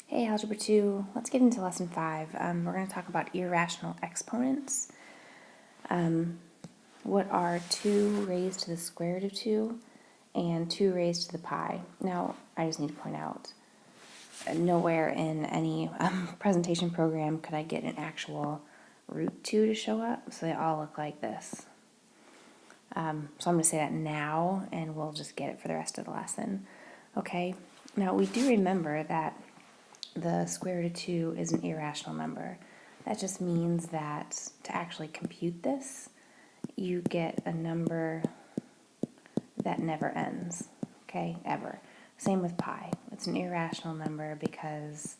Hey, Algebra 2, let's get into Lesson 5. We're going to talk about irrational exponents. What are 2 raised to the square root of 2 and 2 raised to the pi? Now, I just need to point out, nowhere in any presentation program could I get an actual root 2 to show up, so they all look like this. So I'm going to say that now, and we'll just get it for the rest of the lesson. Okay, now we do remember that the square root of 2 is an irrational number. That just means that to actually compute this, you get a number that never ends, okay, ever. Same with pi. It's an irrational number because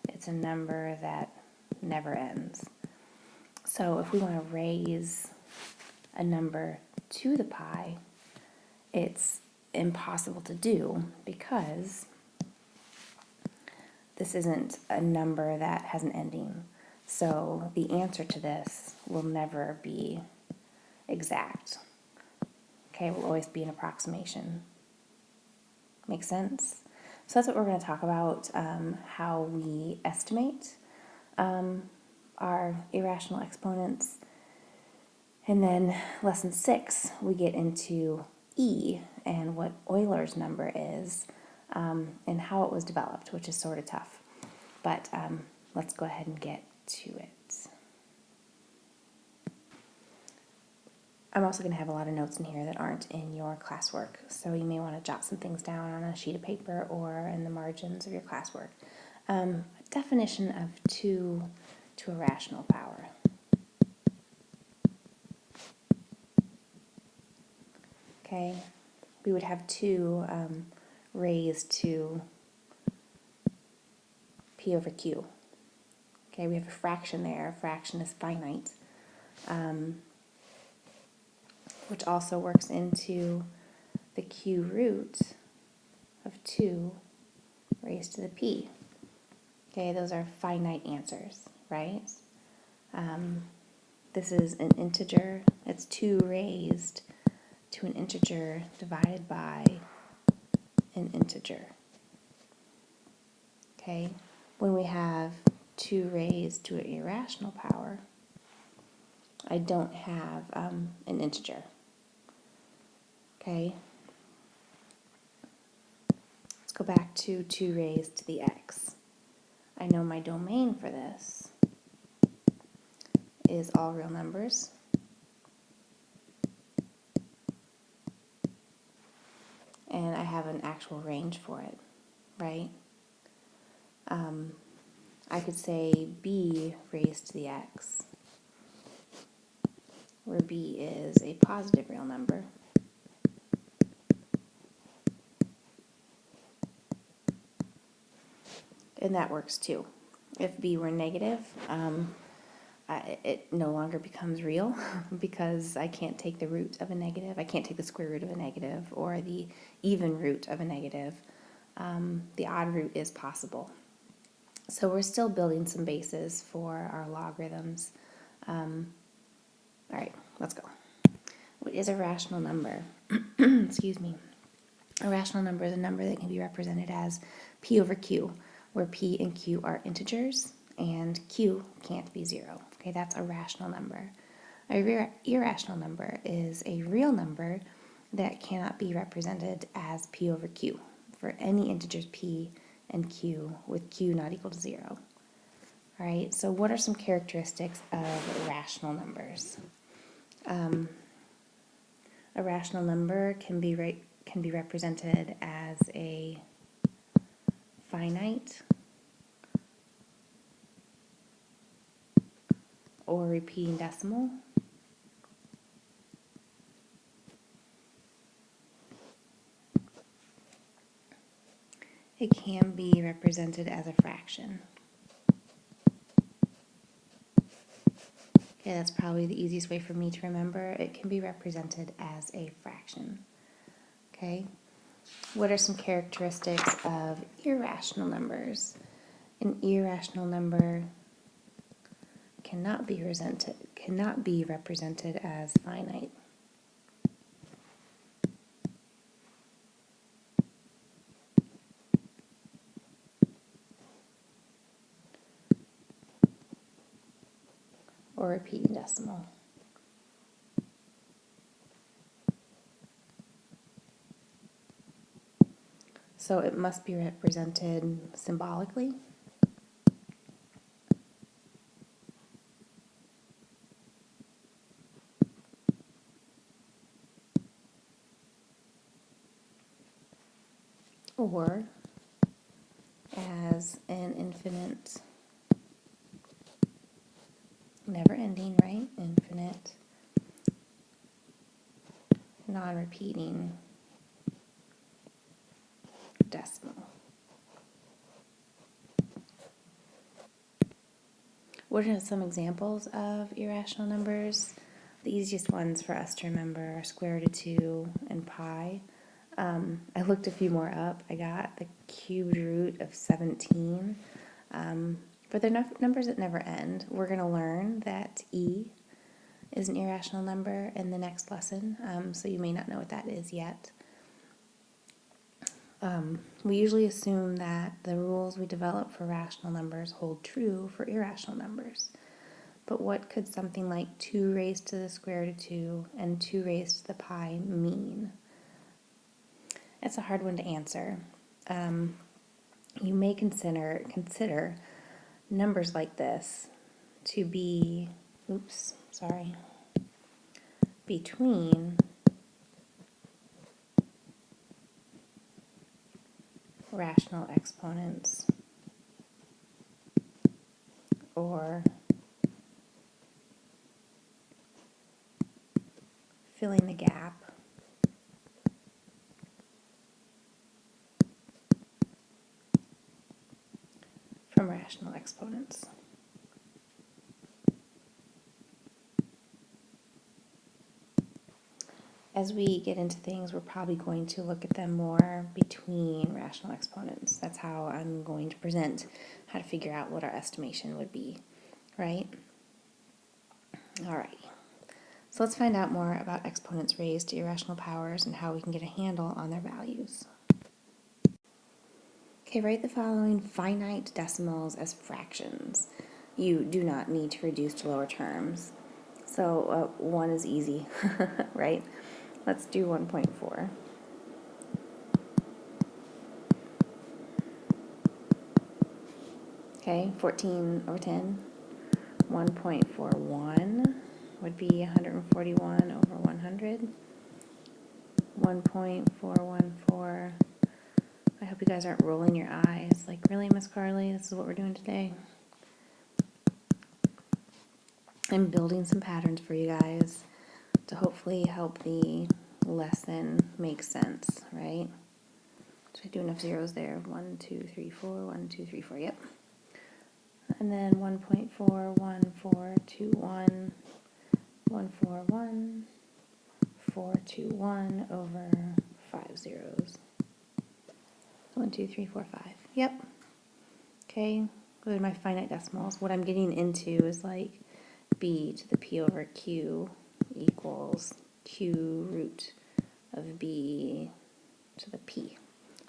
it's a number that never ends. So if we want to raise a number to the pi, it's impossible to do because this isn't a number that has an ending. So the answer to this will never be exact. Okay, it will always be an approximation. Make sense? So that's what we're going to talk about, how we estimate our irrational exponents. And then lesson 6, we get into E and what Euler's number is, and how it was developed, which is sort of tough. But let's go ahead and get to it. I'm also going to have a lot of notes in here that aren't in your classwork, so you may want to jot some things down on a sheet of paper or in the margins of your classwork. Definition of 2 to a rational power. Okay, we would have 2 raised to p over q. Okay, we have a fraction there. A fraction is finite, which also works into the q root of 2 raised to the p. Okay, those are finite answers, right? This is an integer. It's 2 raised to an integer divided by an integer. Okay, when we have 2 raised to an irrational power, I don't have an integer. Okay, let's go back to 2 raised to the x. I know my domain for this is all real numbers. And I have an actual range for it, right? I could say b raised to the x, where b is a positive real number. And that works too. If b were negative, it no longer becomes real because I can't take the root of a negative. I can't take the square root of a negative or the even root of a negative. The odd root is possible. So we're still building some bases for our logarithms. All right, let's go. What is a rational number? Excuse me. A rational number is a number that can be represented as p over q, where p and q are integers and q can't be 0. Okay, that's a rational number. A irrational number is a real number that cannot be represented as p over q for any integers p and q with q not equal to 0. All right, so what are some characteristics of rational numbers? A rational number can be represented as a finite or repeating decimal. It can be represented as a fraction. Okay, that's probably the easiest way for me to remember. It can be represented as a fraction. Okay, what are some characteristics of irrational numbers? An irrational number cannot be represented as finite. or repeating decimal. So it must be represented symbolically. Or as an infinite, never ending, right? Infinite, non-repeating decimal. What are some examples of irrational numbers? The easiest ones for us to remember are square root of 2 and pi. I looked a few more up. I got the cubed root of 17. But they're numbers that never end. We're going to learn that e is an irrational number in the next lesson, so you may not know what that is yet. We usually assume that the rules we develop for rational numbers hold true for irrational numbers. But what could something like 2 raised to the square root of 2 and 2 raised to the pi mean? It's a hard one to answer. You may consider numbers like this to be, between rational exponents or filling the gap from rational exponents. As we get into things, we're probably going to look at them more between rational exponents. That's how I'm going to present how to figure out what our estimation would be, right? Alrighty. So let's find out more about exponents raised to irrational powers and how we can get a handle on their values. Okay, write the following finite decimals as fractions. You do not need to reduce to lower terms. So 1 is easy, right? Let's do 1.4. Okay, 14 over 10. 1.41 would be 141 over 100. 1.414. I hope you guys aren't rolling your eyes. Like, really, Miss Carly? This is what we're doing today? I'm building some patterns for you guys to hopefully help the lesson make sense, right? So I do enough zeros there. 1, 2, 3, 4. 1, 2, 3, 4. Yep. And then 1.41421, 141, over 5 zeros. 1, 2, 3, 4, 5. Yep. Okay. Those are my finite decimals. What I'm getting into is like b to the p over q equals q root of b to the p.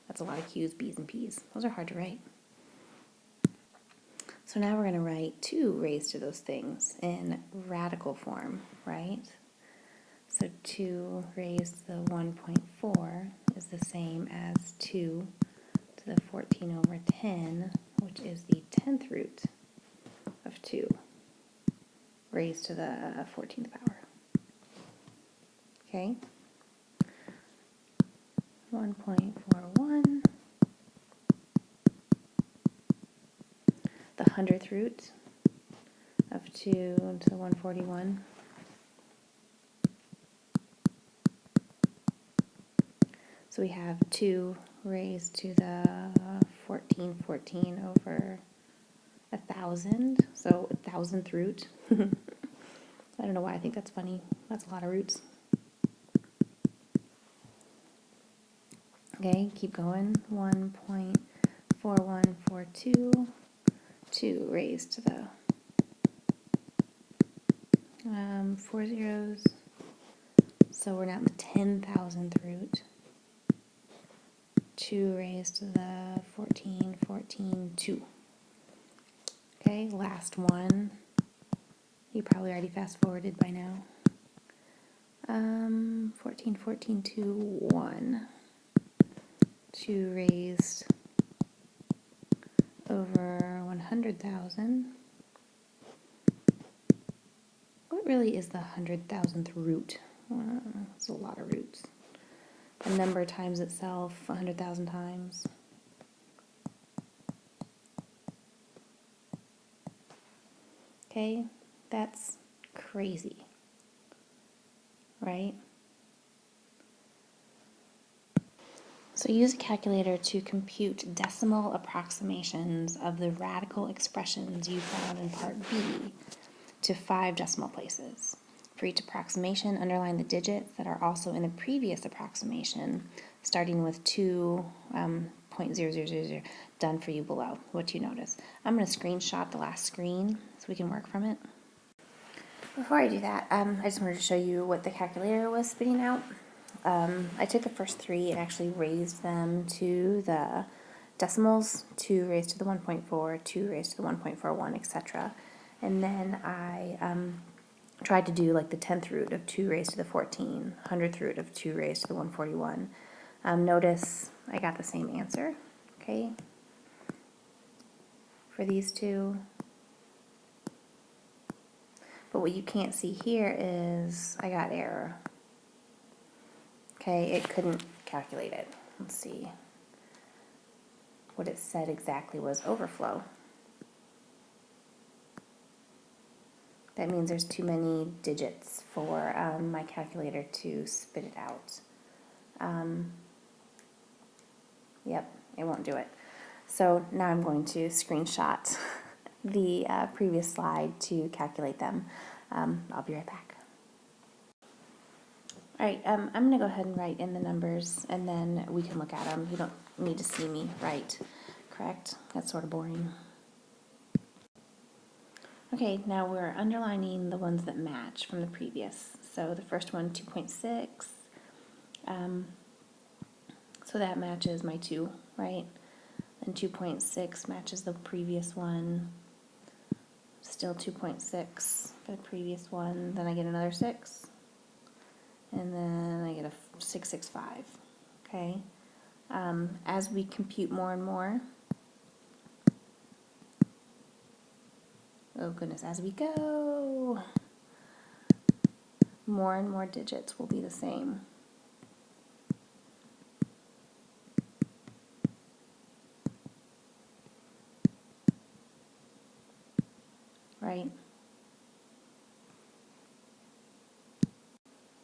That's a lot of q's, b's, and p's. Those are hard to write. So now we're going to write 2 raised to those things in radical form, right? So 2 raised to the 1.4 is the same as 2 to the 14 over 10, which is the 10th root of 2 raised to the 14th power. Okay? 1.41. The 100th root of 2 to the 141. So we have 2 raised to the 14 over 1,000. So 1,000th root. I don't know why I think that's funny. That's a lot of roots. Okay, keep going. 1.4142. 2 raised to the 4 zeros. So we're now in the 10,000th root. 2 raised to the 2. Okay, last one You probably already fast forwarded by now. 14, 14 to 1. 2 raised over 100,000. What really is the 100,000th root? It's a lot of roots. A number times itself 100,000 times. Okay, that's crazy, right? So use a calculator to compute decimal approximations of the radical expressions you found in part B to 5 decimal places. For each approximation, underline the digits that are also in the previous approximation, starting with 2.0000 done for you below. What do you notice? I'm going to screenshot the last screen so we can work from it. Before I do that, I just wanted to show you what the calculator was spitting out. I took the first 3 and actually raised them to the decimals, 2 raised to the 1.4, 2 raised to the 1.41, etc. And then I tried to do like the 10th root of 2 raised to the 14, 100th root of 2 raised to the 141. Notice I got the same answer, okay, for these two. But what you can't see here is I got error. Okay, it couldn't calculate it. Let's see. What it said exactly was overflow. That means there's too many digits for my calculator to spit it out. Yep, it won't do it. So now I'm going to screenshot the previous slide to calculate them. I'll be right back. All right, I'm going to go ahead and write in the numbers, and then we can look at them. You don't need to see me write, correct? That's sort of boring. Okay, now we're underlining the ones that match from the previous. So the first one, 2.6. So that matches my 2, right? And 2.6 matches the previous one. Still 2.6 for the previous one. Then I get another 6. And then I get a 665. Okay? As we compute more and more, oh goodness, as we go, more and more digits will be the same. Right?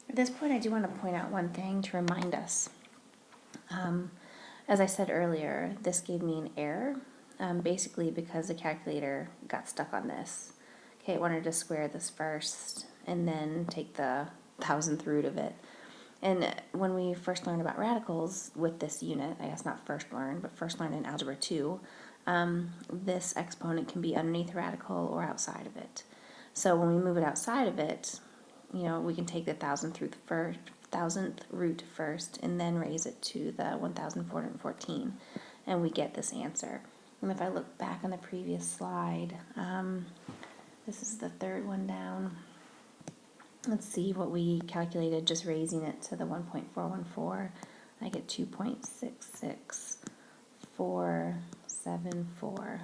At this point, I do want to point out one thing to remind us. As I said earlier, this gave me an error, basically because the calculator got stuck on this. Okay, it wanted to square this first and then take the 1000th root of it. And when we first learned about radicals with this unit, I guess not first learned, but first learned in Algebra 2, this exponent can be underneath a radical or outside of it. So when we move it outside of it, you know, we can take the 1000th root first and then raise it to the 1414, and we get this answer. And if I look back on the previous slide, this is the third one down. Let's see what we calculated just raising it to the 1.414. I get 2.66474,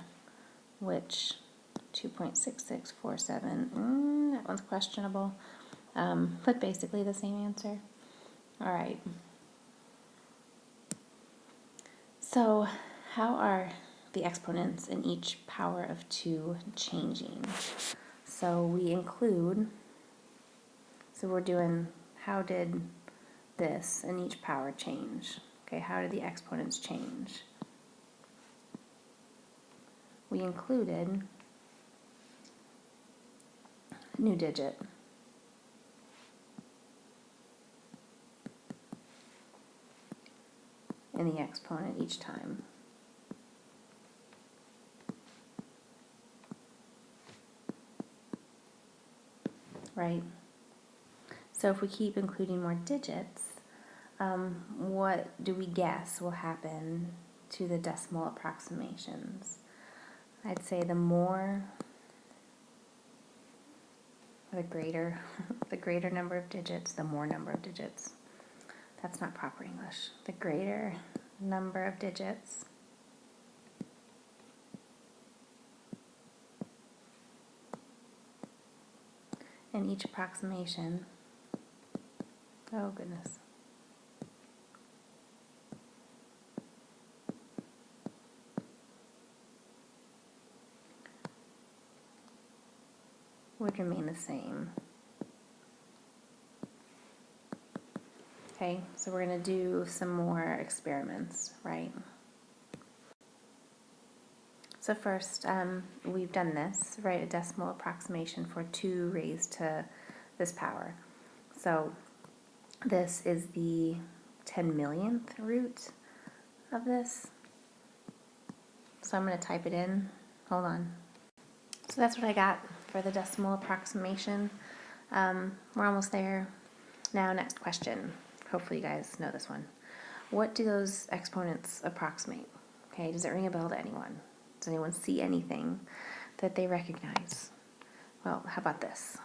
which 2.6647, that one's questionable, but basically the same answer. All right. So how are the exponents in each power of 2 changing? So we include, so we're doing how did this in each power change? Okay, how did the exponents change? We included a new digit. In the exponent each time. Right? So if we keep including more digits, what do we guess will happen to the decimal approximations? I'd say the more the greater, the greater number of digits, the more number of digits. That's not proper English. The greater number of digits in each approximation. Oh goodness. Would remain the same. Okay, so we're going to do some more experiments, right? So first, we've done this, right? A decimal approximation for 2 raised to this power. So this is the 10 millionth root of this. So I'm going to type it in. Hold on. So that's what I got for the decimal approximation. We're almost there. Now, next question. Hopefully you guys know this one. What do those exponents approximate? Okay, does it ring a bell to anyone? Does anyone see anything that they recognize? Well, how about this?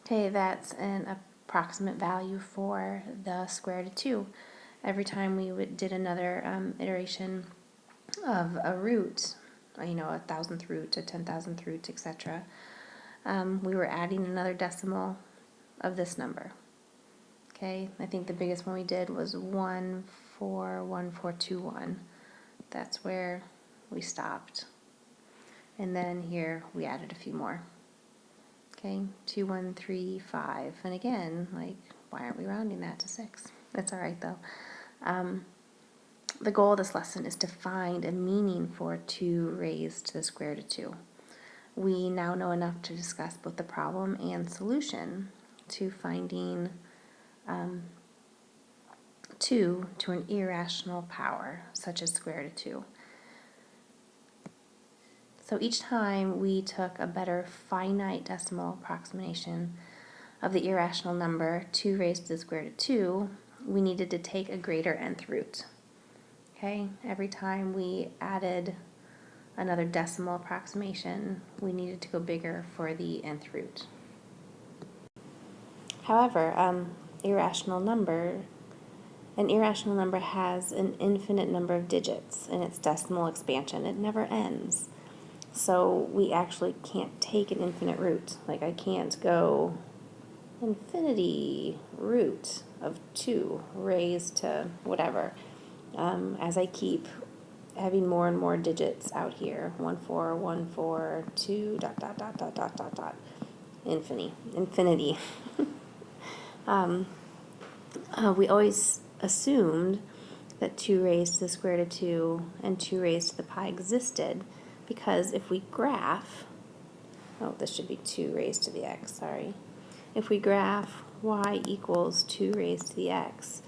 Okay, that's an approximate value for the square root of 2. Every time we did another iteration of a root, you know, a 1,000th root, a 10,000th root, etc., we were adding another decimal of this number. Okay, I think the biggest one we did was 141421. That's where we stopped. And then here we added a few more. Okay, 2135. And again, like, why aren't we rounding that to 6? That's all right though. The goal of this lesson is to find a meaning for 2 raised to the square root of 2. We now know enough to discuss both the problem and solution to finding 2 to an irrational power, such as square root of 2. So each time we took a better finite decimal approximation of the irrational number 2 raised to the square root of 2, we needed to take a greater nth root. Okay, every time we added another decimal approximation, we needed to go bigger for the nth root. However, an irrational number has an infinite number of digits in its decimal expansion. It never ends. So we actually can't take an infinite root. Like, I can't go infinity root of 2 raised to whatever. As I keep having more and more digits out here, 1 4 1 4 2 ... infinity. We always assumed that 2 raised to the square root of 2 and 2 raised to the pi existed, because if we graph, this should be 2 raised to the x, sorry. If we graph y equals 2 raised to the x,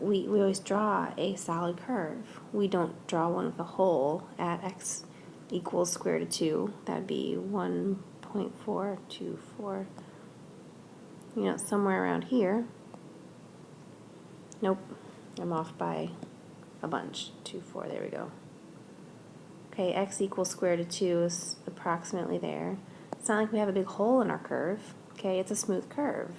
we always draw a solid curve. We don't draw one with a hole at x equals square root of 2. That would be 1.424, somewhere around here. Nope, I'm off by a bunch. 2, 4, there we go. Okay, x equals square root of 2 is approximately there. It's not like we have a big hole in our curve. Okay, it's a smooth curve.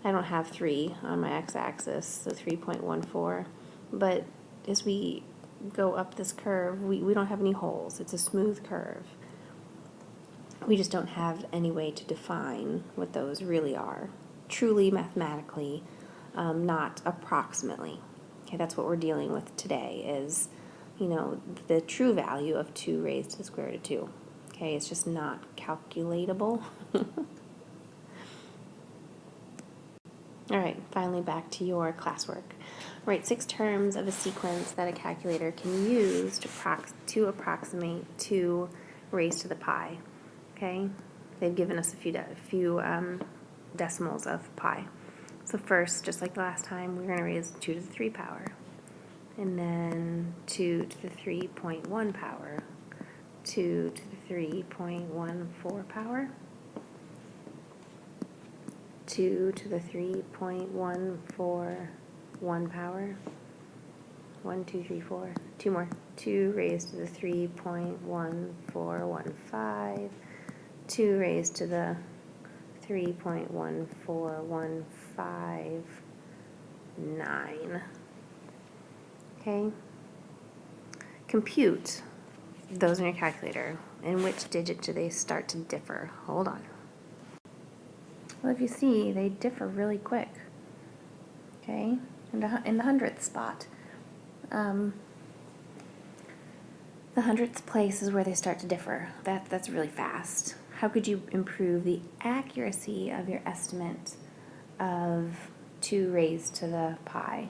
I don't have 3 on my x-axis, so 3.14. But as we go up this curve, we don't have any holes. It's a smooth curve. We just don't have any way to define what those really are. Truly mathematically, not approximately. Okay, that's what we're dealing with today is, the true value of 2 raised to the square root of 2. Okay, it's just not calculatable. All right, finally back to your classwork. Write 6 terms of a sequence that a calculator can use to approximate 2 raised to the pi. Okay, they've given us a few decimals of pi. So first, just like the last time, we're going to raise 2 to the 3 power. And then 2 to the 3.1 power. 2 to the 3.14 power. 2 to the 3.141 power. 1, 2, 3, 4. 2 more. 2 raised to the 3.1415. 2 raised to the 3.14159. Okay? Compute those in your calculator. In which digit do they start to differ? Hold on. Well, if you see, they differ really quick. Okay? In the hundredth spot. The hundredth place is where they start to differ. That's really fast. How could you improve the accuracy of your estimate of 2 raised to the pi?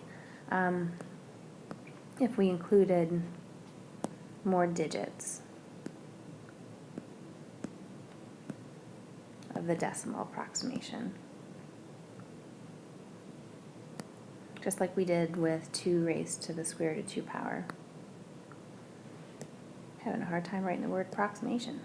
If we included more digits of the decimal approximation. Just like we did with 2 raised to the square root of 2 power. Having a hard time writing the word approximation.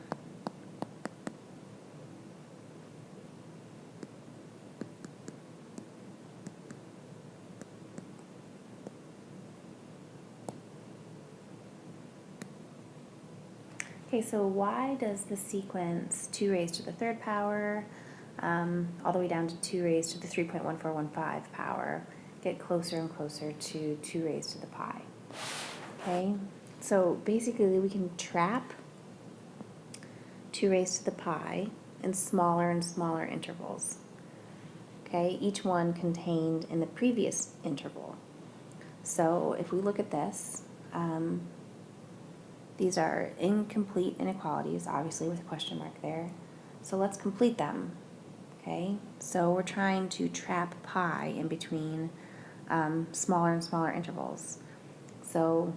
Okay, so why does the sequence 2 raised to the 3rd power all the way down to 2 raised to the 3.1415 power get closer and closer to 2 raised to the pi? Okay, so basically we can trap 2 raised to the pi in smaller and smaller intervals. Okay, each one contained in the previous interval. So if we look at this, these are incomplete inequalities, obviously with a question mark there. So let's complete them. Okay, so we're trying to trap pi in between smaller and smaller intervals. So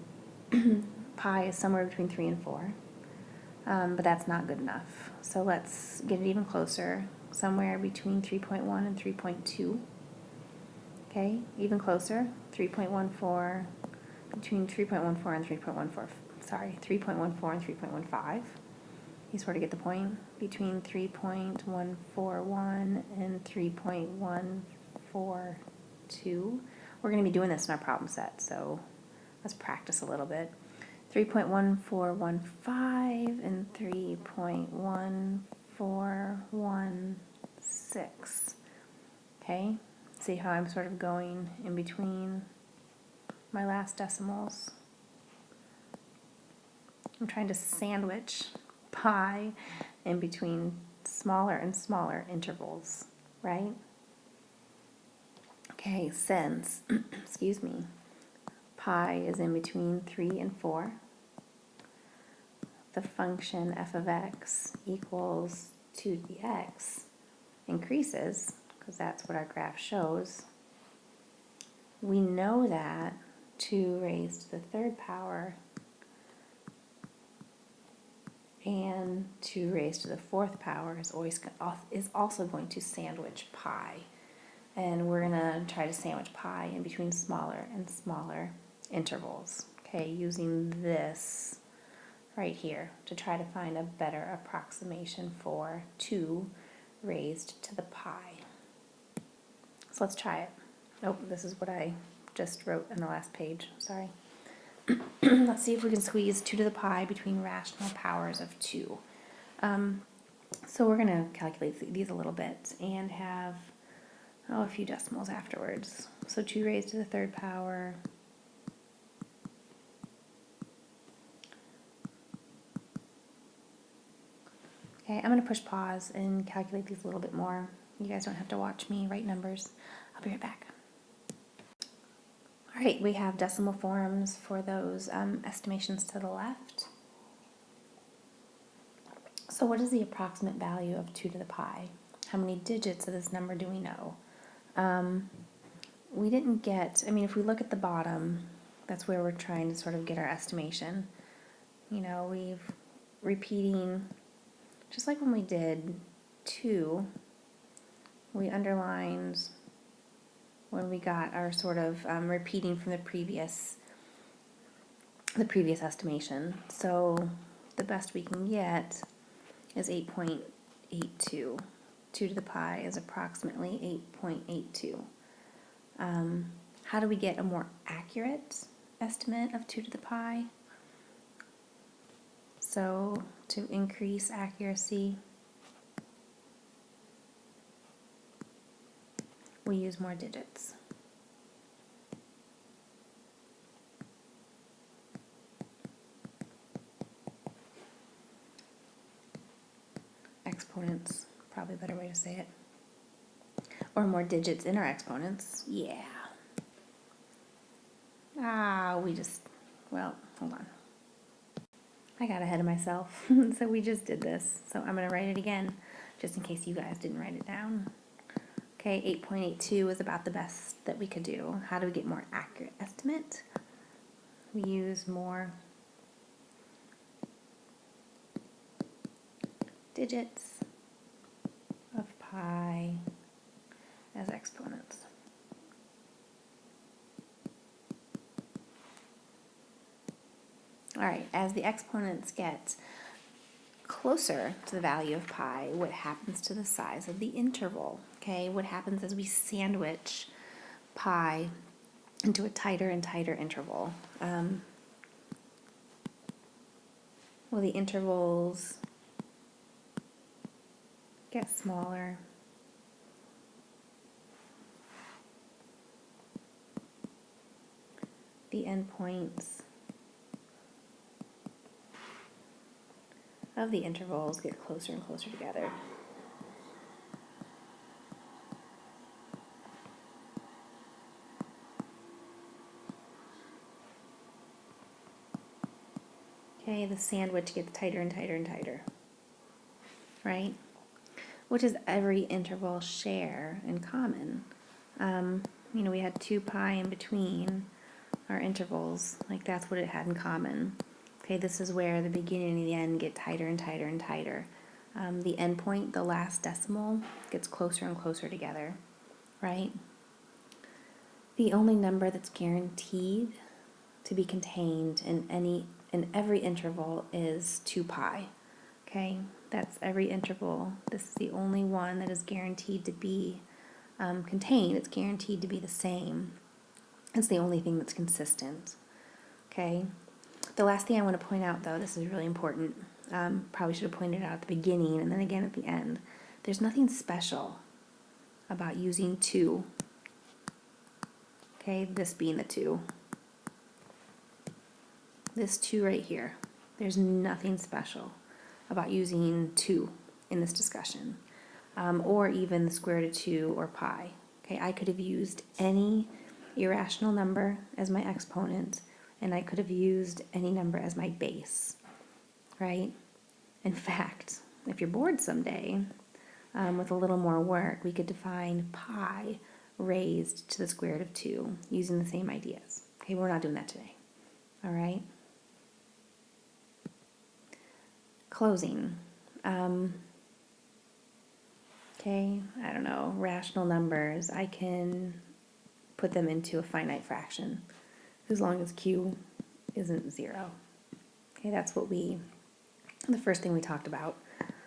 pi is somewhere between 3 and 4, but that's not good enough. So let's get it even closer, somewhere between 3.1 and 3.2. Okay, even closer, 3.14, between 3.14 and 3.14, sorry, 3.14 and 3.15. You sort of get the point, between 3.141 and 3.142. We're going to be doing this in our problem set, so let's practice a little bit. 3.1415 and 3.1416. Okay, see how I'm sort of going in between my last decimals. I'm trying to sandwich pi in between smaller and smaller intervals, right? Okay, since, excuse me, pi is in between 3 and 4, the function f of x equals 2 to the x increases, because that's what our graph shows. We know that 2 raised to the 3rd power and 2 raised to the 4th power is also going to sandwich pi. And we're going to try to sandwich pi in between smaller and smaller intervals, okay, using this right here to try to find a better approximation for 2 raised to the pi. So let's try it. Oh, this is what I just wrote in the last page, sorry. Let's see if we can squeeze 2 to the pi between rational powers of 2. So we're going to calculate these a little bit and have a few decimals afterwards. So 2 raised to the 3rd power. Okay, I'm going to push pause and calculate these a little bit more. You guys don't have to watch me write numbers. I'll be right back. All right, we have decimal forms for those estimations to the left. So what is the approximate value of 2 to the pi? How many digits of this number do we know? We didn't get, I mean, if we look at the bottom, that's where we're trying to sort of get our estimation. You know, we've repeating, just like when we did 2, we underlined when we got our sort of repeating from the previous estimation. So the best we can get is 8.82. 2 to the pi is approximately 8.82. How do we get a more accurate estimate of 2 to the pi? So to increase accuracy, we use more digits. Exponents, probably a better way to say it. Or more digits in our exponents. Yeah. Well, hold on. I got ahead of myself. So we just did this. So I'm going to write it again, just in case you guys didn't write it down. Okay, 8.82 is about the best that we could do. How do we get more accurate estimate? We use more digits of pi as exponents. All right, as the exponents get closer to the value of pi, what happens to the size of the interval? Okay, what happens as we sandwich pi into a tighter and tighter interval? Well, the intervals get smaller. The endpoints of the intervals get closer and closer together. Okay, the sandwich gets tighter and tighter and tighter, right? What does every interval share in common? We had 2 pi in between our intervals, like that's what it had in common. Okay, this is where the beginning and the end get tighter and tighter and tighter. The endpoint, the last decimal, gets closer and closer together, right? The only number that's guaranteed to be contained in every interval is 2 pi. Okay, that's every interval. This is the only one that is guaranteed to be contained. It's guaranteed to be the same. It's the only thing that's consistent. Okay. The last thing I want to point out, though, this is really important. Probably should have pointed it out at the beginning and then again at the end. There's nothing special about using 2. Okay, this being the 2. This 2 right here. There's nothing special about using 2 in this discussion, or even the square root of 2 or pi. Okay, I could have used any irrational number as my exponent, and I could have used any number as my base, right? In fact, if you're bored someday, with a little more work, we could define pi raised to the square root of 2 using the same ideas. Okay, we're not doing that today. All right? Closing. Okay, I don't know, rational numbers. I can put them into a finite fraction as long as q isn't 0. Okay, that's the first thing we talked about.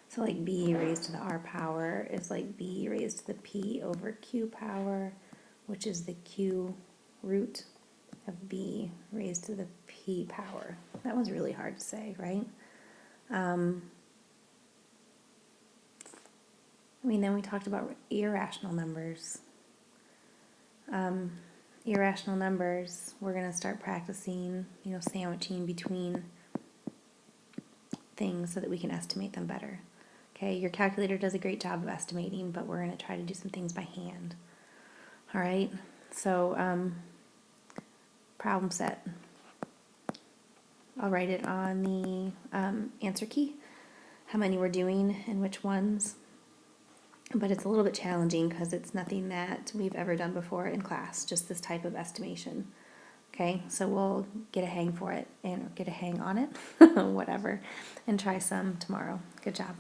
So like b raised to the r power is like b raised to the p over q power, which is the q root of b raised to the p power. That was really hard to say, right? Then we talked about irrational numbers. Irrational numbers, we're going to start practicing, sandwiching between things so that we can estimate them better. Okay, your calculator does a great job of estimating, but we're going to try to do some things by hand. All right, so problem set. I'll write it on the answer key, how many we're doing and which ones. But it's a little bit challenging because it's nothing that we've ever done before in class, just this type of estimation. Okay, so we'll get a hang for it and get a hang on it, whatever, and try some tomorrow. Good job.